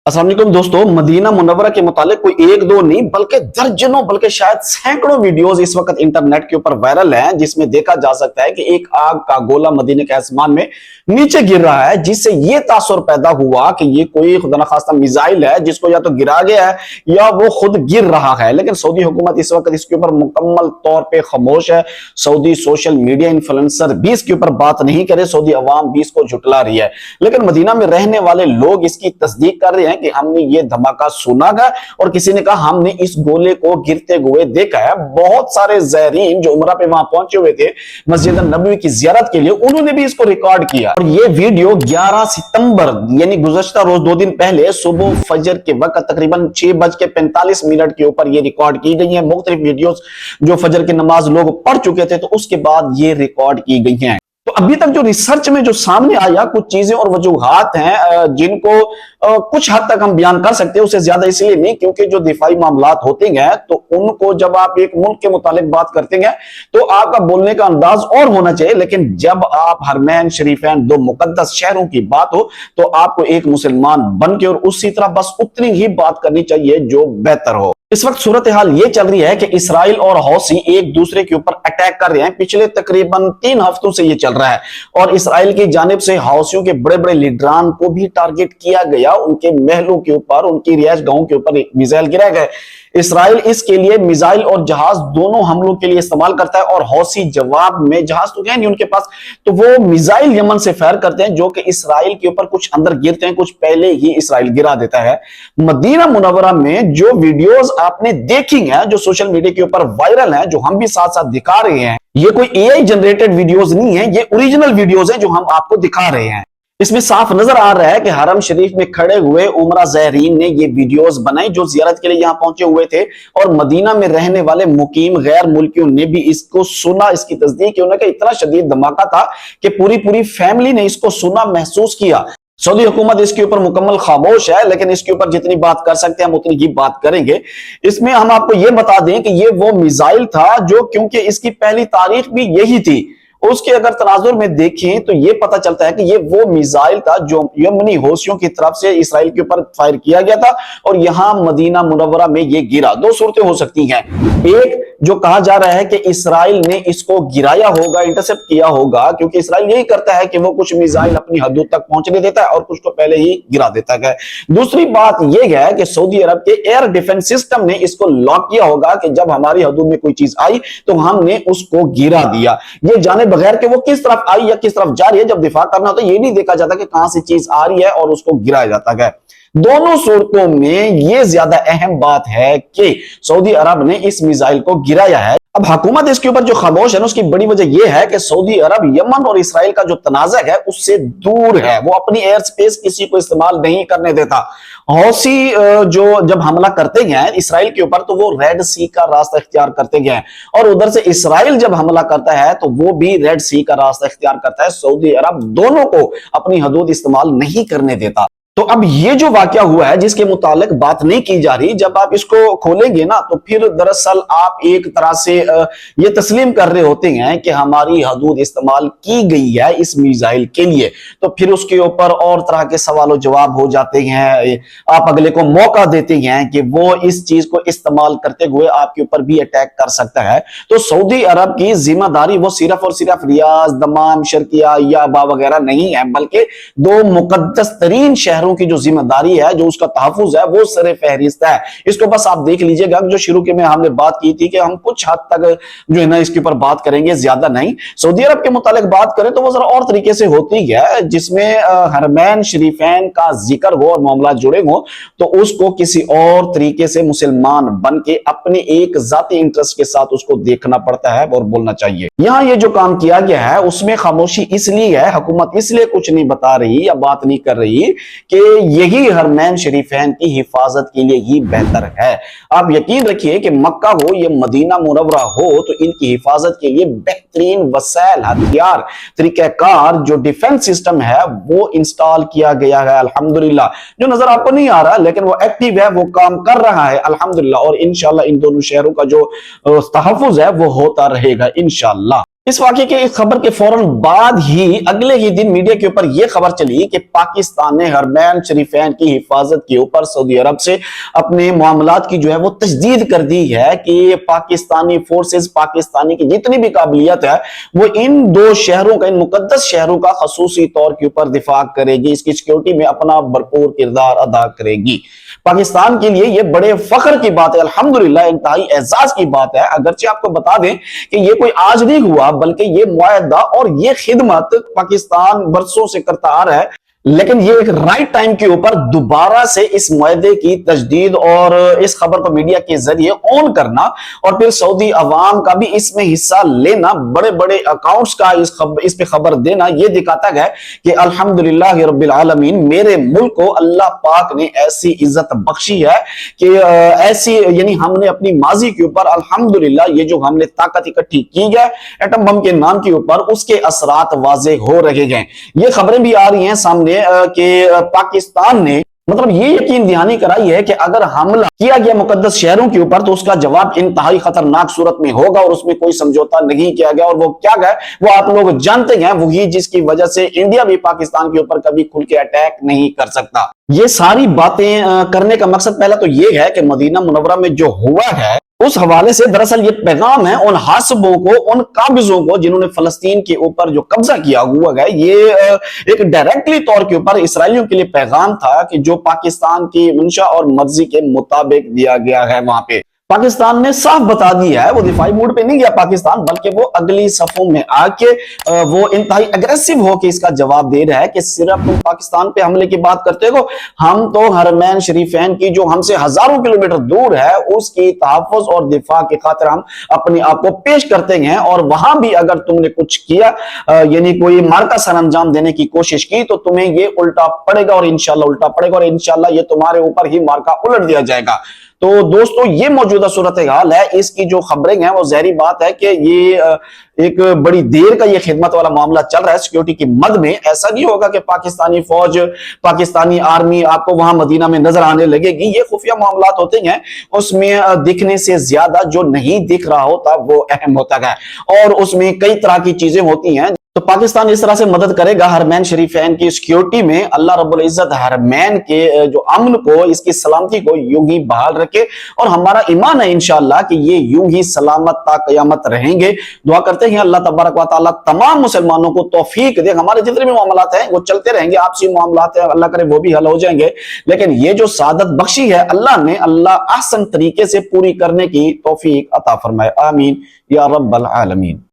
अस्सलाम वालेकुम दोस्तों, मदीना मुनव्वरा के मुतालिक कोई एक दो नहीं बल्कि दर्जनों बल्कि शायद सैकड़ों वीडियोस इस वक्त इंटरनेट के ऊपर वायरल हैं, जिसमें देखा जा सकता है कि एक आग का गोला मदीने के आसमान में नीचे गिर रहा है, जिससे ये तासुर पैदा हुआ कि ये कोई खुदा न खास्ता मिसाइल है जिसको या तो गिरा गया है या वो खुद गिर रहा है। लेकिन सऊदी हुकूमत इस वक्त इसके ऊपर मुकम्मल तौर पर खामोश है। सऊदी सोशल मीडिया इन्फ्लुएंसर भी इसके ऊपर बात नहीं करे, सऊदी अवाम भी इसको झुटला रही है। लेकिन मदीना में रहने वाले लोग इसकी तस्दीक कर रहे हैं कि हमने ये धमाका सुना है, और किसी ने कहा हमने इस गोले को गिरते हुए देखा है। बहुत सारे ज़ायरीन जो उमरा पे वहां पहुंचे हुए थे मस्जिद नबवी की जियारत के लिए, उन्होंने भी इसको रिकॉर्ड किया। और ये वीडियो 11 सितंबर यानी गुज़श्ता रोज 2 दिन पहले सुबह फजर के वक्त तकरीबन 6:45 के ऊपर ये रिकॉर्ड की गई है। मुख्तलिफ वीडियोस जो फजर की नमाज लोग पढ़ चुके थे तो उसके बाद ये रिकॉर्ड की गई हैं। तो अभी तक जो रिसर्च में जो सामने आया, कुछ चीजें और वजूहात हैं जिनको कुछ हद तक हम बयान कर सकते हैं, उससे ज्यादा इसलिए नहीं क्योंकि जो दिफाई मामलात होते हैं तो उनको जब आप एक मुल्क के मुतालिक बात करते हैं तो आपका बोलने का अंदाज और होना चाहिए। लेकिन जब आप हरमैन शरीफैन दो मुकद्दस शहरों की बात हो तो आपको एक मुसलमान बन के और उसी तरह बस उतनी ही बात करनी चाहिए जो बेहतर हो। इस वक्त सूरत हाल ये चल रही है कि इसराइल और हौसी एक दूसरे के ऊपर अटैक कर रहे हैं। पिछले तकरीबन 3 हफ्तों से ये चल रहा है और इसराइल की जानिब से हौसियों के बड़े बड़े लीडरान को भी टारगेट किया गया। उनके महलों के ऊपर, उनकी रिहाइश गाहों के ऊपर मिसाइल गिराए गए। इसराइल इसके लिए मिसाइल और जहाज दोनों हमलों के लिए इस्तेमाल करता है, और हौसी जवाब में, जहाज तो है नहीं उनके पास, तो वो मिसाइल यमन से फायर करते हैं जो कि इसराइल के ऊपर कुछ अंदर गिरते हैं, कुछ पहले ही इसराइल गिरा देता है। मदीना मुनव्वरा में जो वीडियोस आपने देखी हैं, जो सोशल मीडिया के ऊपर वायरल हैं, जो हम भी साथ साथ दिखा रहे हैं, ये कोई एआई जनरेटेड वीडियोस नहीं है, ये ओरिजिनल वीडियोस हैं जो हम आपको दिखा रहे हैं। इसमें साफ नजर आ रहा है कि हरम शरीफ में खड़े हुए उमरा ज़ायरीन ने ये वीडियोस बनाई जो जियारत के लिए यहां पहुंचे हुए थे, और मदीना में रहने वाले मुकीम गैर मुल्कियों ने भी इसको सुना, इसकी तस्दीक की। उन्होंने इतना शदीद धमाका था कि पूरी फैमिली ने इसको सुना, महसूस किया। सऊदी हुकूमत इसके ऊपर मुकम्मल खामोश है, लेकिन इसके ऊपर जितनी बात कर सकते हैं हम उतनी ही बात करेंगे। इसमें हम आपको ये बता दें कि ये वो मिसाइल था जो, क्योंकि इसकी पहली तारीख भी यही थी, उसके अगर तनाजुर में देखें तो ये पता चलता है कि ये वो मिसाइल था जो यमनी हौसियों की तरफ से इसराइल के ऊपर फायर किया गया था और यहां मदीना मुनव्वरा में ये गिरा। 2 सूरतें हो सकती हैं। एक, जो कहा जा रहा है कि इसराइल ने इसको गिराया होगा, इंटरसेप्ट किया होगा, क्योंकि इसराइल यही करता है कि वो कुछ मिसाइल अपनी हदूद तक पहुंचने देता है और कुछ को पहले ही गिरा देता है। दूसरी बात यह है कि सऊदी अरब के एयर डिफेंस सिस्टम ने इसको लॉक किया होगा कि जब हमारी हदूद में कोई चीज आई तो हमने उसको गिरा दिया। ये जाने बगैर कि वो किस तरफ आई या किस तरफ जा रही है, जब दिफा करना होता है ये नहीं देखा जाता कि कहां से चीज आ रही है और उसको गिराया जाता है। दोनों सूरतों में ये ज्यादा अहम बात है कि सऊदी अरब ने इस मिसाइल को गिराया है। अब हुकूमत इसके ऊपर जो खामोश है ना, उसकी बड़ी वजह यह है कि सऊदी अरब यमन और इसराइल का जो तनाज़ा है उससे दूर है। वो अपनी एयर स्पेस किसी को इस्तेमाल नहीं करने देता। हौसी जो जब हमला करते हैं इसराइल के ऊपर तो वो रेड सी का रास्ता इख्तियार करते गए, और उधर से इसराइल जब हमला करता है तो वो भी रेड सी का रास्ता इख्तियार करता है। सऊदी अरब दोनों को अपनी हदूद इस्तेमाल नहीं करने देता। तो अब ये जो वाकया हुआ है जिसके मुतालिक बात नहीं की जा रही, जब आप इसको खोलेंगे ना तो फिर दरअसल आप एक तरह से ये तस्लीम कर रहे होते हैं कि हमारी हदूद इस्तेमाल की गई है इस मिसाइल के लिए। तो फिर उसके ऊपर और तरह के सवाल जवाब हो जाते हैं। आप अगले को मौका देते हैं कि वो इस चीज को इस्तेमाल करते हुए आपके ऊपर भी अटैक कर सकता है। तो सऊदी अरब की जिम्मेदारी वो सिर्फ और सिर्फ रियाज, दमाम, शर्किया या बा वगैरह नहीं है, बल्कि 2 मुकद्दस तरीन शहर की जो जिम्मेदारी है, जो उसका तहफ्फुज है, वो सरे फहरिस्त है। इसको बस आप देख लीजिएगा। जो शुरू के में हमने बात की थी कि हम कुछ हद तक जो है ना इसके ऊपर बात करेंगे, ज्यादा नहीं। सऊदी अरब के मुतालिक बात करें तो वो जरा और तरीके से होती है, जिसमें हरमैन शरीफैन का जिक्र हो और मामला जुड़े हो तो उसको किसी और तरीके से मुसलमान बन के अपने एक जाती इंटरेस्ट के साथ उसको देखना पड़ता है और बोलना चाहिए। यहां ये जो काम किया गया है उसमें खामोशी इसलिए है, हुकूमत इसलिए कुछ नहीं बता रही या बात नहीं कर रही कि यही हरमैन शरीफैन की हिफाजत के लिए ही बेहतर है। आप यकीन रखिए कि मक्का हो या मदीना मुनव्वरा हो तो इनकी हिफाजत के लिए बेहतरीन वसाइल, हथियार, तरीकाकार, जो डिफेंस सिस्टम है वो इंस्टॉल किया गया है अल्हम्दुलिल्लाह। जो नजर आपको नहीं आ रहा लेकिन वो एक्टिव है, वो काम कर रहा है अल्हम्दुलिल्लाह, और इंशाअल्लाह इन दोनों शहरों का जो तहफ्फुज है वो होता रहेगा इंशाअल्लाह। इस वाकये के इस खबर के फौरन बाद ही अगले ही दिन मीडिया के ऊपर यह खबर चली कि पाकिस्तान ने हरमैन शरीफैन की हिफाजत के ऊपर सऊदी अरब से अपने मामलात की जो है वो तजदीद कर दी है कि पाकिस्तानी फोर्सेस, पाकिस्तानी की जितनी भी काबिलियत है वो इन दो शहरों का, इन मुकद्दस शहरों का खसूसी तौर के ऊपर दिफा करेगी, इसकी सिक्योरिटी में अपना भरपूर किरदार अदा करेगी। पाकिस्तान के लिए यह बड़े फख्र की बात है, अल्हम्दुलिल्लाह इंतहाई एजाज की बात है। अगरचे आपको बता दें कि यह कोई आज नहीं हुआ, बल्कि ये मुआहदा और ये खिदमत पाकिस्तान बरसों से करता आ रहा है, लेकिन ये एक राइट टाइम के ऊपर दोबारा से इस मुआहदे की तजदीद और इस खबर को मीडिया के जरिए ऑन करना और फिर सऊदी अवाम का भी इसमें हिस्सा लेना, बड़े बड़े अकाउंट्स का इस पे खबर देना, ये दिखाता है कि अल्हम्दुलिल्लाह रब्बिल आलमीन, मेरे मुल्क को अल्लाह पाक ने ऐसी इज्जत बख्शी है कि ऐसी, यानी हमने अपनी माजी के ऊपर अल्हम्दुलिल्लाह ये जो हमने ताकत इकट्ठी की है एटम बम के नाम के ऊपर, उसके असरात वाजे हो रहे हैं। ये खबरें भी आ रही हैं सामने कि पाकिस्तान ने मतलब ये यकीन दहानी कराई है कि अगर हमला किया गया मुकद्दस शहरों के ऊपर तो उसका जवाब इंतहाई खतरनाक सूरत में होगा और उसमें कोई समझौता नहीं किया गया। और वो क्या गया वो आप लोग जानते हैं, वही जिसकी वजह से इंडिया भी पाकिस्तान के ऊपर कभी खुल के अटैक नहीं कर सकता। ये सारी बातें करने का मकसद पहला तो ये है कि मदीना मुनव्वरा में जो हुआ है उस हवाले से दरअसल ये पैगाम है उन हासिबों को, उन काबिजों को जिन्होंने फलस्तीन के ऊपर जो कब्जा किया हुआ है। ये एक डायरेक्टली तौर के ऊपर इसराइलियों के लिए पैगाम था कि जो पाकिस्तान की मंशा और मर्जी के मुताबिक दिया गया है। वहां पे पाकिस्तान ने साफ बता दिया है, वो दिफाई मूड पे नहीं गया पाकिस्तान, बल्कि वो अगली सफों में आके वो इंतहाई अग्रेसिव होके इसका जवाब दे रहा है कि सिर्फ तुम पाकिस्तान पे हमले की बात करते हो, हम तो हरमैन शरीफैन की जो हमसे हजारों किलोमीटर दूर है उसकी तहफ़्फ़ुज़ और दिफा की खातिर हम अपने आप को पेश करते हैं। और वहां भी अगर तुमने कुछ किया, यानी कोई मार्का सरअंजाम देने की कोशिश की, तो तुम्हें ये उल्टा पड़ेगा और इंशाल्लाह उल्टा पड़ेगा और इंशाल्लाह ये तुम्हारे ऊपर ही मार्का उलट दिया जाएगा। तो दोस्तों ये मौजूदा सूरत हाल है। इसकी जो खबरें हैं वो ज़ाहिरी बात है कि ये एक बड़ी देर का ये खिदमत वाला मामला चल रहा है सिक्योरिटी की मद में। ऐसा नहीं होगा कि पाकिस्तानी फौज, पाकिस्तानी आर्मी आपको वहां मदीना में नजर आने लगेगी। ये खुफिया मामलात होते हैं, उसमें दिखने से ज्यादा जो नहीं दिख रहा होता वो अहम होता है और उसमें कई तरह की चीजें होती हैं। तो पाकिस्तान इस तरह से मदद करेगा हरमैन शरीफैन की सिक्योरिटी में। अल्लाह रब्बुल इज्जत हरमैन के जो अमन को, इसकी सलामती को यूं ही बहाल रखे और हमारा ईमान है इंशाअल्लाह कि ये यूं ही सलामत ता कयामत रहेंगे। दुआ करते हैं अल्लाह तबारक व तआला तमाम मुसलमानों को तौफीक दे। हमारे जितने भी मामलात हैं वो चलते रहेंगे, आपसी मामलात हैं, अल्लाह करे वो भी हल हो जाएंगे, लेकिन ये जो सादत बख्शी है अल्लाह ने, अल्लाह ahsan तरीके से पूरी करने की तौफीक अता फरमाए। आमीन या रब्बल आलमीन।